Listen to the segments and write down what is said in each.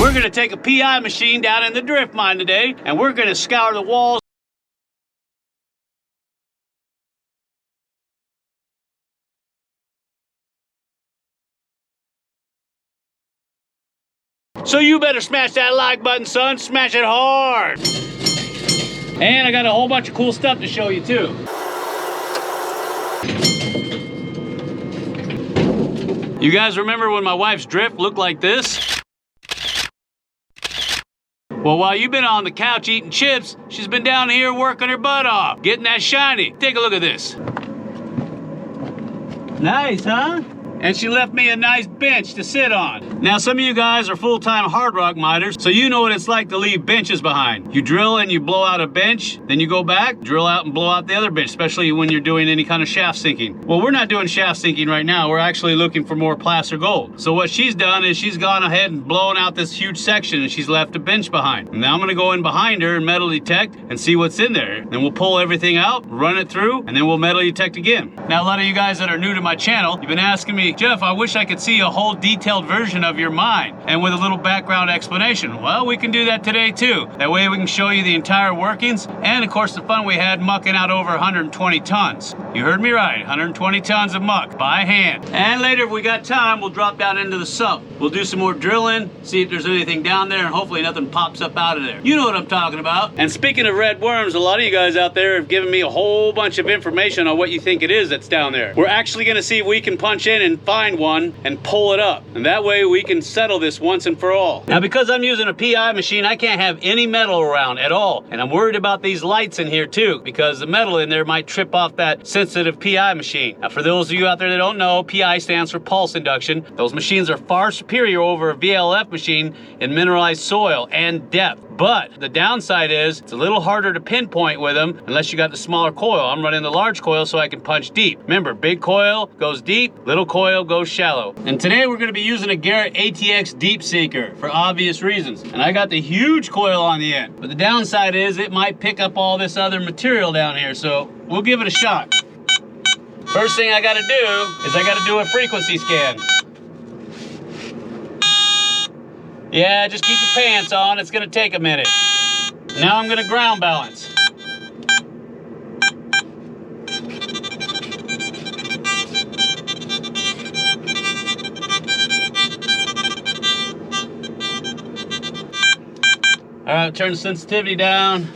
We're gonna take a PI machine down in the drift mine today, and we're gonna scour the walls. So you better smash that like button, son. Smash it hard. And I got a whole bunch of cool stuff to show you too. You guys remember when my wife's drift looked like this? Well, while you've been on the couch eating chips, she's been down here working her butt off, getting that shiny. Take a look at this. Nice, huh? And she left me a nice bench to sit on. Now, some of you guys are full-time hard rock miners, so you know what it's like to leave benches behind. You drill and you blow out a bench, then you go back, drill out and blow out the other bench, especially when you're doing any kind of shaft sinking. Well, we're not doing shaft sinking right now. We're actually looking for more placer gold. So what she's done is she's gone ahead and blown out this huge section and she's left a bench behind. And now I'm gonna go in behind her and metal detect and see what's in there. Then we'll pull everything out, run it through, and then we'll metal detect again. Now, a lot of you guys that are new to my channel, you've been asking me, Jeff, I wish I could see a whole detailed version of your mine and with a little background explanation. Well, we can do that today too. That way we can show you the entire workings and of course the fun we had mucking out over 120 tons. You heard me right, 120 tons of muck by hand. And later if we got time, we'll drop down into the sump. We'll do some more drilling, see if there's anything down there, and hopefully nothing pops up out of there. You know what I'm talking about. And speaking of red worms, a lot of you guys out there have given me a whole bunch of information on what you think it is that's down there. We're actually gonna see if we can punch in and find one and pull it up. And that way we can settle this once and for all. Now, because I'm using a PI machine, I can't have any metal around at all. And I'm worried about these lights in here too, because the metal in there might trip off that sensitive PI machine. Now, for those of you out there that don't know, PI stands for pulse induction. Those machines are far superior over a VLF machine in mineralized soil and depth. But the downside is it's a little harder to pinpoint with them unless you got the smaller coil. I'm running the large coil so I can punch deep. Remember, big coil goes deep, little coil goes shallow. And today we're gonna be using a Garrett ATX Deep Seeker for obvious reasons. And I got the huge coil on the end. But the downside is it might pick up all this other material down here, so we'll give it a shot. First thing I gotta do is I gotta do a frequency scan. Yeah, just keep your pants on, it's gonna take a minute. Now I'm gonna ground balance. All right, turn the sensitivity down.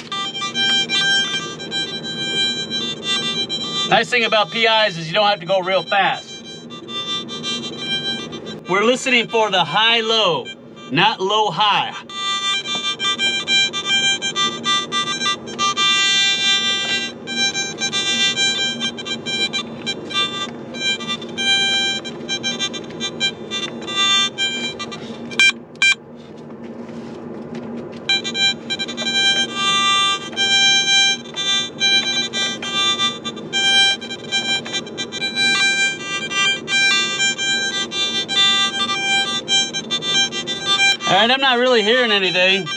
Nice thing about PIs is you don't have to go real fast. We're listening for the high-low, not low-high. All right, I'm not really hearing anything.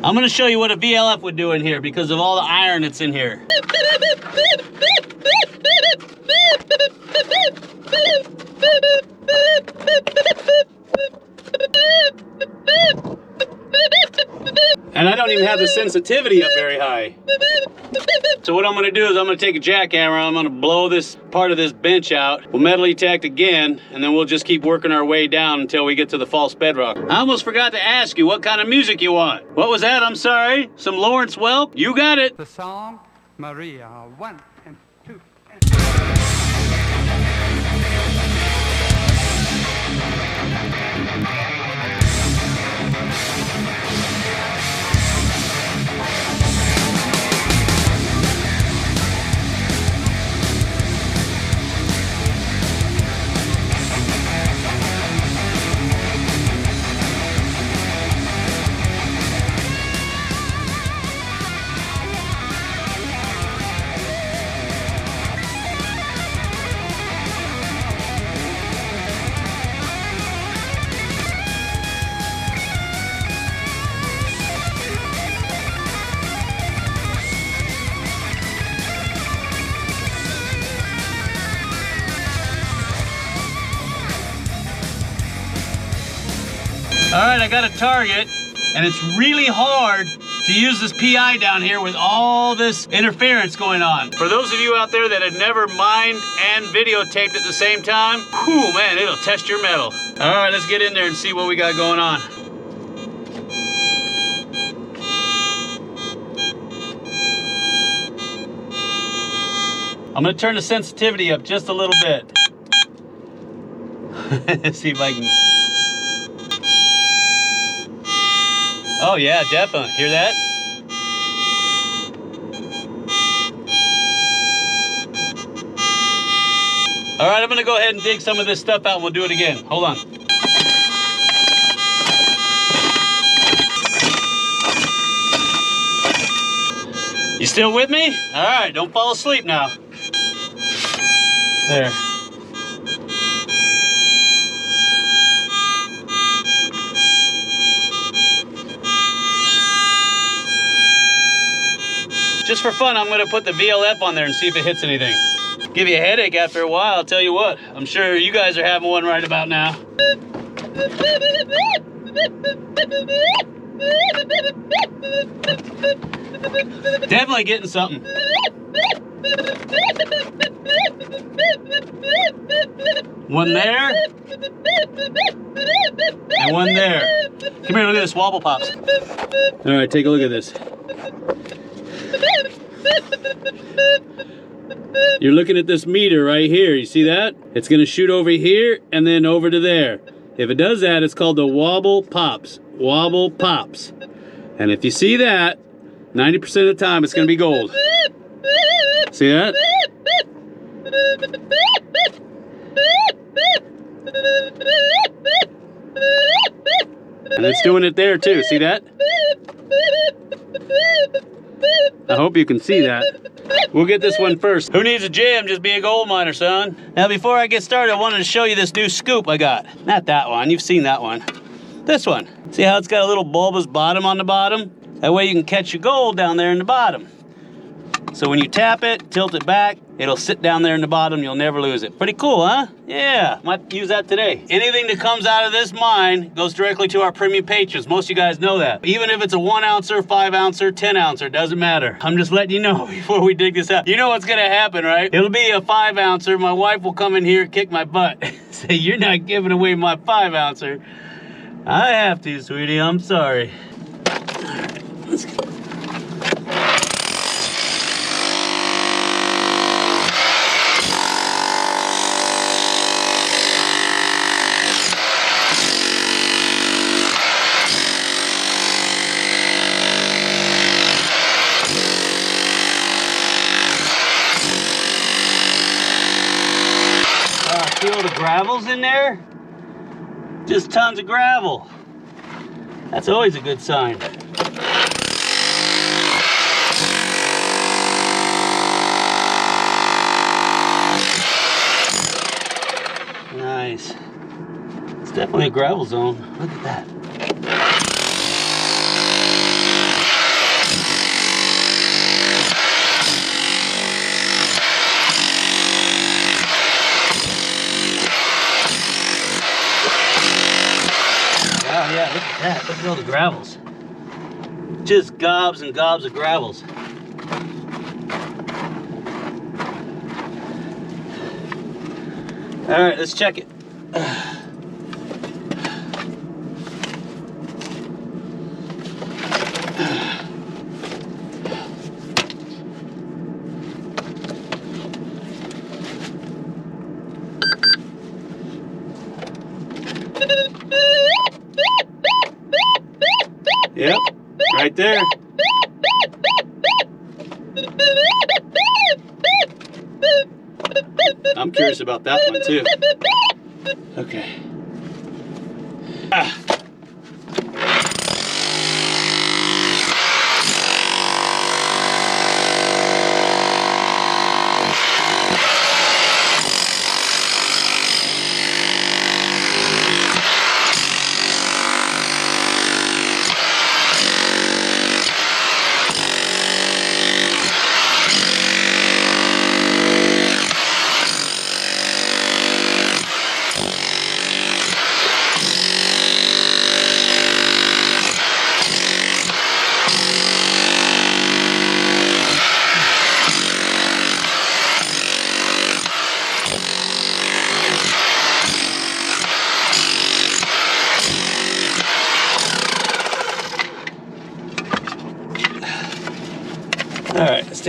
I'm gonna show you what a VLF would do in here because of all the iron that's in here. And I don't even have the sensitivity up very high. So what I'm gonna do is I'm gonna take a jackhammer, I'm gonna blow this part of this bench out. We'll metal detect again, and then we'll just keep working our way down until we get to the false bedrock. I almost forgot to ask you what kind of music you want. What was that? I'm sorry. Some Lawrence Welk? You got it. The song, Maria, 1 and 2 and 3. All right, I got a target, and it's really hard to use this PI down here with all this interference going on. For those of you out there that had never mined and videotaped at the same time, whew, man, it'll test your metal. All right, let's get in there and see what we got going on. I'm gonna turn the sensitivity up just a little bit. Let's see if I can. Oh yeah, definitely. Hear that? All right, I'm gonna go ahead and dig some of this stuff out and we'll do it again. Hold on. You still with me? All right, don't fall asleep now. There. Just for fun, I'm gonna put the VLF on there and see if it hits anything. Give you a headache after a while, I'll tell you what. I'm sure you guys are having one right about now. Definitely getting something. One there. And one there. Come here, look at this, wobble pops. All right, take a look at this. You're looking at this meter right here. You see that? It's gonna shoot over here and then over to there. If it does that, it's called the wobble pops. Wobble pops. And if you see that, 90% of the time it's gonna be gold. See that? And it's doing it there too. See that? I hope you can see that. We'll get this one first. Who needs a gym? Just be a gold miner, son. Now, before I get started, I wanted to show you this new scoop I got. Not that one. You've seen that one. This one. See how it's got a little bulbous bottom on the bottom? That way you can catch your gold down there in the bottom. So when you tap it, tilt it back, it'll sit down there in the bottom. You'll never lose it. Pretty cool, huh? Yeah, might use that today. Anything that comes out of this mine goes directly to our premium patrons. Most of you guys know that. Even if it's a 1 ouncer, 5 ouncer, 10 ouncer, doesn't matter. I'm just letting you know before we dig this out. You know what's gonna happen, right? It'll be a 5 ouncer. My wife will come in here, kick my butt. Say, you're not giving away my 5 ouncer. I have to, sweetie, I'm sorry. All right, let's go. Feel the gravel's in there? Just tons of gravel. That's always a good sign. Nice. It's definitely a gravel zone. Look at that. Oh yeah, look at that. Look at all the gravels. Just gobs and gobs of gravels. All right, let's check it. Yep, right there. I'm curious about that one too. Okay. Ah.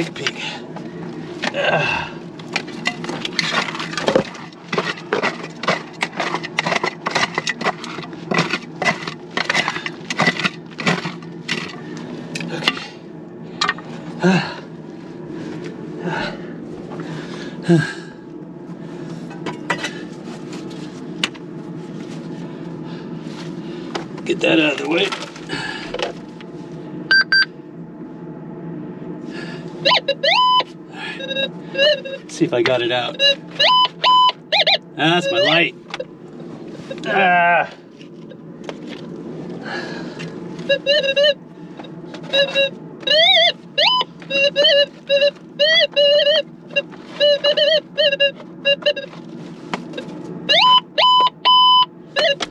take a peek. Get that out of the way. Let's see if I got it out. That's my light.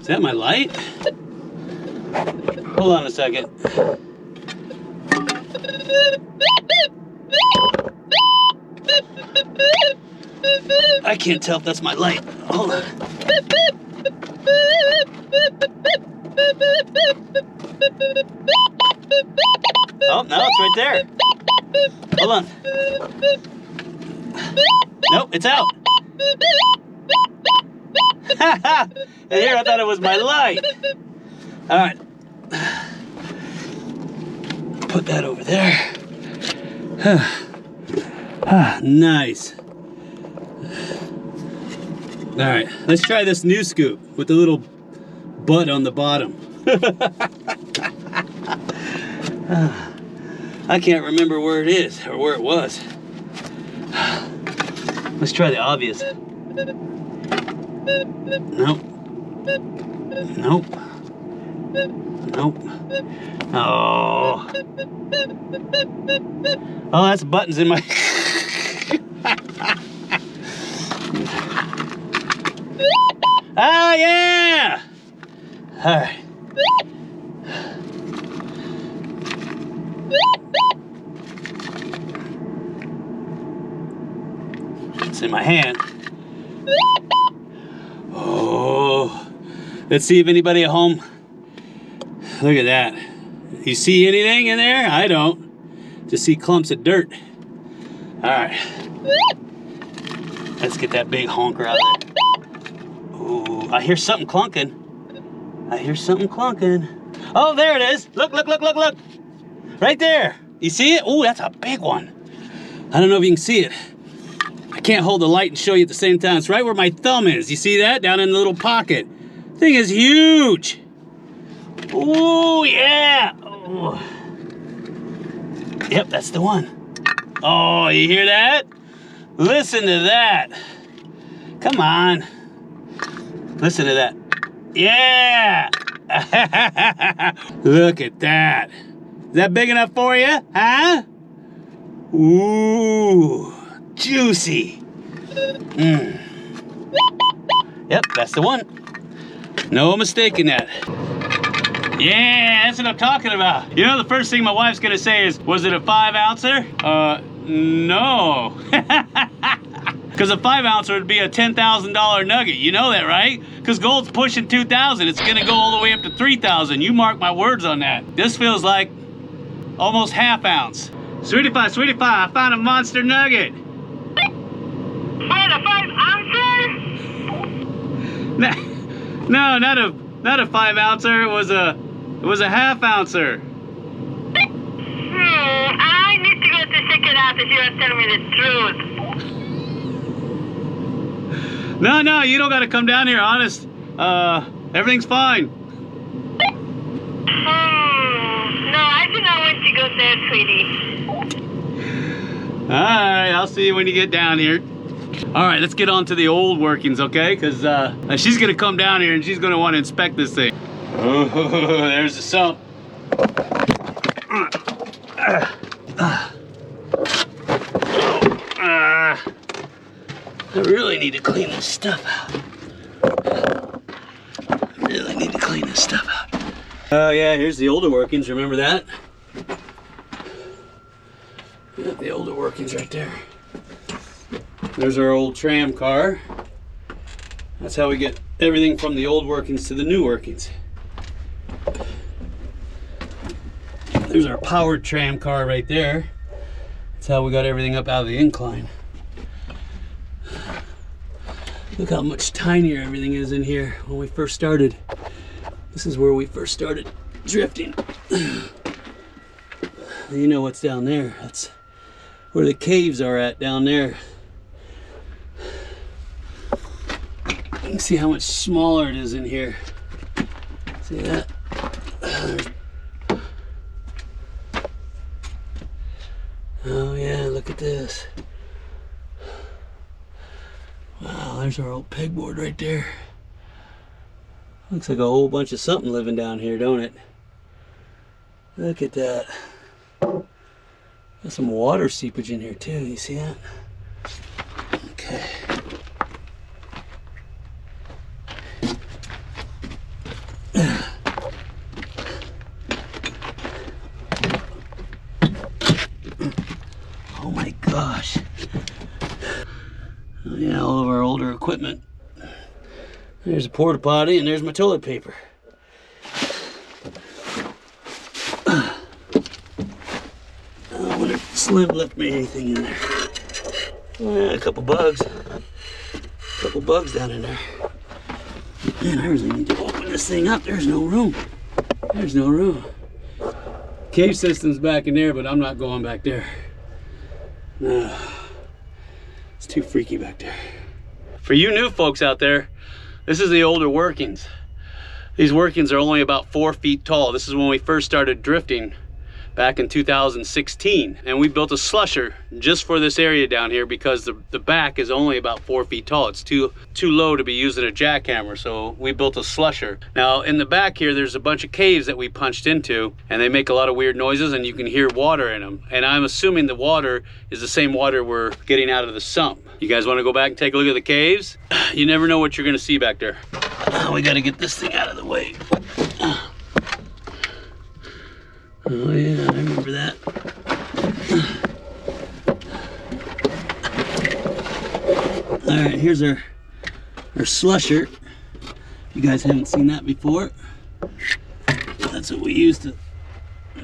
Is that my light? Hold on a second. I can't tell if that's my light. Hold on. Oh, no, it's right there. Hold on. Nope, it's out. And here I thought it was my light. All right. Put that over there. Nice. All right, let's try this new scoop with the little butt on the bottom. I can't remember where it is or where it was. Let's try the obvious. Nope. Nope. Nope. Oh. Oh, that's buttons in my... Ah, yeah! All right. It's in my hand. Oh. Let's see if anybody at home... Look at that. You see anything in there? I don't. Just see clumps of dirt. All right. Let's get that big honker out of there. Ooh, I hear something clunking. I hear something clunking. Oh, there it is. Look, look, look, look, look. Right there. You see it? Ooh, that's a big one. I don't know if you can see it. I can't hold the light and show you at the same time. It's right where my thumb is. You see that? Down in the little pocket. Thing is huge. Ooh, yeah. Ooh. Yep, that's the one. Oh, you hear that? Listen to that. Come on. Listen to that. Yeah. Look at that. Is that big enough for you? Huh? Ooh, juicy. Yep, that's the one. No mistaking that. Yeah, that's what I'm talking about. You know, the first thing my wife's gonna say is, was it a 5-ouncer? No. Because a 5-ouncer would be a $10,000 nugget. You know that, right? Because gold's pushing 2,000. It's gonna go all the way up to 3,000. You mark my words on that. This feels like almost ½ ounce. Sweetie pie, I found a monster nugget. What, a 5-ouncer? No, not a 5-ouncer. It was a ½ ouncer. I need to go to check it out if you are telling me the truth. No, you don't gotta come down here, honest. Everything's fine. No, I do not want to go there, sweetie. Alright, I'll see you when you get down here. Alright, let's get on to the old workings, okay? Because she's gonna come down here and she's gonna want to inspect this thing. Oh, there's the sump. I really need to clean this stuff out. Oh yeah, here's the older workings, remember that? Yeah, the older workings right there. There's our old tram car. That's how we get everything from the old workings to the new workings. There's our powered tram car right there. That's how we got everything up out of the incline. Look how much tinier everything is in here when we first started. This is where we first started drifting. You know what's down there. That's where the caves are at down there. You can see how much smaller it is in here. See that? Oh yeah, look at this. Wow, there's our old pegboard right there. Looks like a whole bunch of something living down here, don't it? Look at that. There's some water seepage in here too, you see that? Okay. Oh my gosh. Oh yeah, all of our older equipment. There's a porta potty and there's my toilet paper. I wonder if Slim left me anything in there. Oh yeah, a couple bugs. A couple bugs down in there. Man, I really need to open this thing up. There's no room. There's no room. Cave system's back in there, but I'm not going back there. No. It's too freaky back there. For you new folks out there, this is the older workings. These workings are only about 4 feet tall. This is when we first started drifting back in 2016. And we built a slusher just for this area down here because the back is only about 4 feet tall. It's too low to be using a jackhammer, so we built a slusher. Now in the back here, there's a bunch of caves that we punched into, and they make a lot of weird noises and you can hear water in them. And I'm assuming the water is the same water we're getting out of the sump. You guys wanna go back and take a look at the caves? You never know what you're gonna see back there. We gotta get this thing out of the way. Oh yeah, I remember that. All right, here's our slusher. You guys haven't seen that before. That's what we use to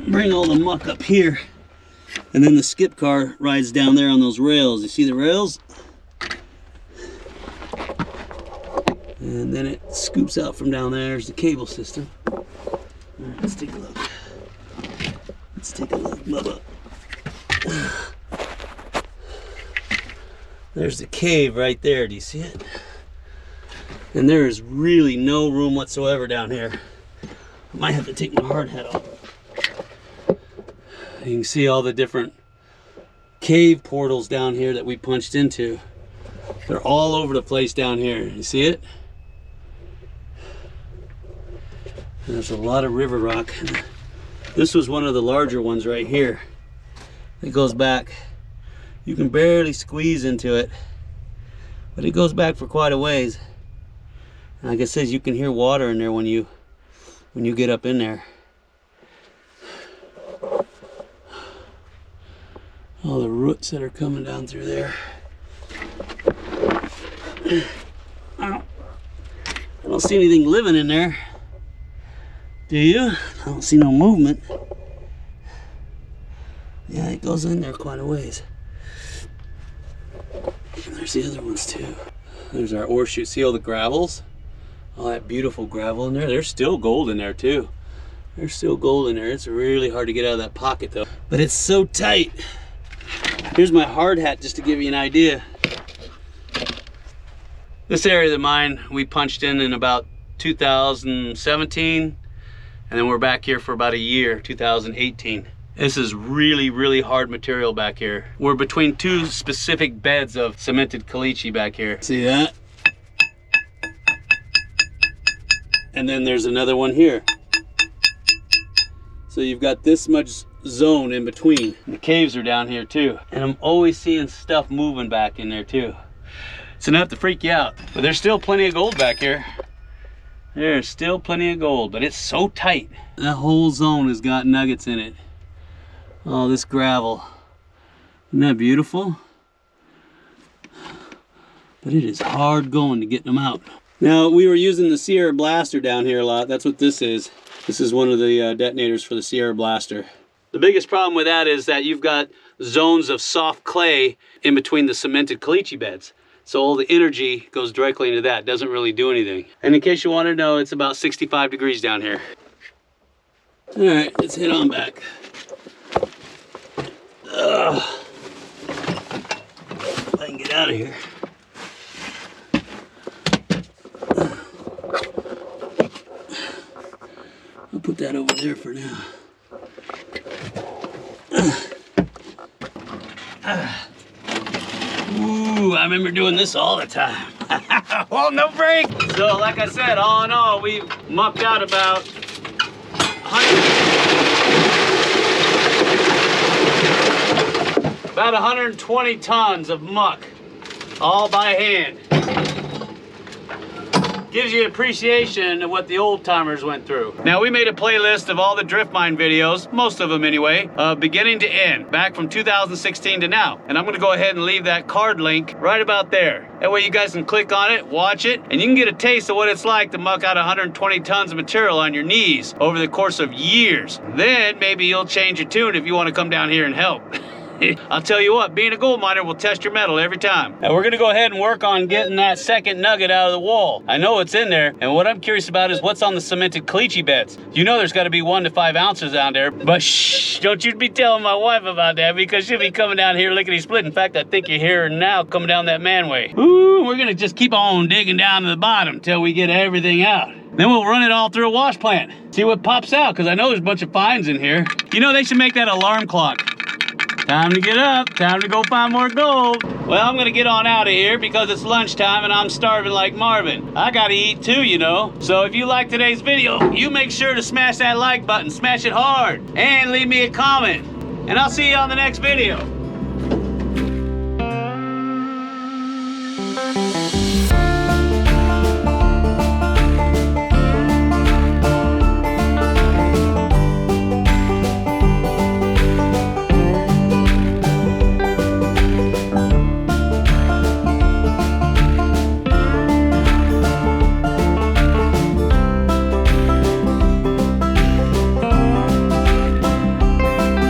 bring all the muck up here. And then the skip car rides down there on those rails. You see the rails? And then it scoops out from down there. There's the cable system. All right, let's take a look. Let's take a look, Bubba. There's the cave right there. Do you see it? And there is really no room whatsoever down here. I might have to take my hard hat off. You can see all the different cave portals down here that we punched into. They're all over the place down here. You see it? And there's a lot of river rock. This was one of the larger ones right here. It goes back. You can barely squeeze into it, but it goes back for quite a ways. And like I said, you can hear water in there when you get up in there. All the roots that are coming down through there. I don't see anything living in there. Do you? I don't see no movement. Yeah, it goes in there quite a ways. And there's the other ones too. There's our ore chute. See all the gravels? All that beautiful gravel in there. There's still gold in there too. There's still gold in there. It's really hard to get out of that pocket though. But it's so tight. Here's my hard hat just to give you an idea. This area of the mine we punched in about 2017. And then we're back here for about a year, 2018. This is really, really hard material back here. We're between two specific beds of cemented caliche back here. See that? And then there's another one here. So you've got this much zone in between. And the caves are down here too. And I'm always seeing stuff moving back in there too. It's enough to freak you out. But there's still plenty of gold back here. There's still plenty of gold, but it's so tight. That whole zone has got nuggets in it. Oh, this gravel. Isn't that beautiful? But it is hard going to get them out. Now, we were using the Sierra Blaster down here a lot. That's what this is. This is one of the detonators for the Sierra Blaster. The biggest problem with that is that you've got zones of soft clay in between the cemented caliche beds. So all the energy goes directly into that. Doesn't really do anything. And in case you want to know, it's about 65 degrees down here. All right, let's head on back. If I can get out of here. I'll put that over there for now. Ooh, I remember doing this all the time. Oh, no break. So like I said, all in all, we mucked out about 120 tons of muck, all by hand. Gives you appreciation of what the old timers went through. Now, we made a playlist of all the drift mine videos, most of them anyway, beginning to end, back from 2016 to now. And I'm gonna go ahead and leave that card link right about there. That way you guys can click on it, watch it, and you can get a taste of what it's like to muck out 120 tons of material on your knees over the course of years. Then maybe you'll change your tune if you wanna come down here and help. I'll tell you what, being a gold miner will test your metal every time. Now we're gonna go ahead and work on getting that second nugget out of the wall. I know it's in there, and what I'm curious about is what's on the cemented caliche beds. You know there's gotta be 1 to 5 ounces down there, but shh, don't you be telling my wife about that because she'll be coming down here lickety split. In fact, I think you're hearing now coming down that manway. Ooh, we're gonna just keep on digging down to the bottom till we get everything out. Then we'll run it all through a wash plant. See what pops out, because I know there's a bunch of finds in here. You know, they should make that alarm clock. Time to get up, time to go find more gold. Well, I'm gonna get on out of here because it's lunchtime and I'm starving like Marvin. I gotta eat too, you know. So if you like today's video, you make sure to smash that like button, smash it hard, and leave me a comment. And I'll see you on the next video.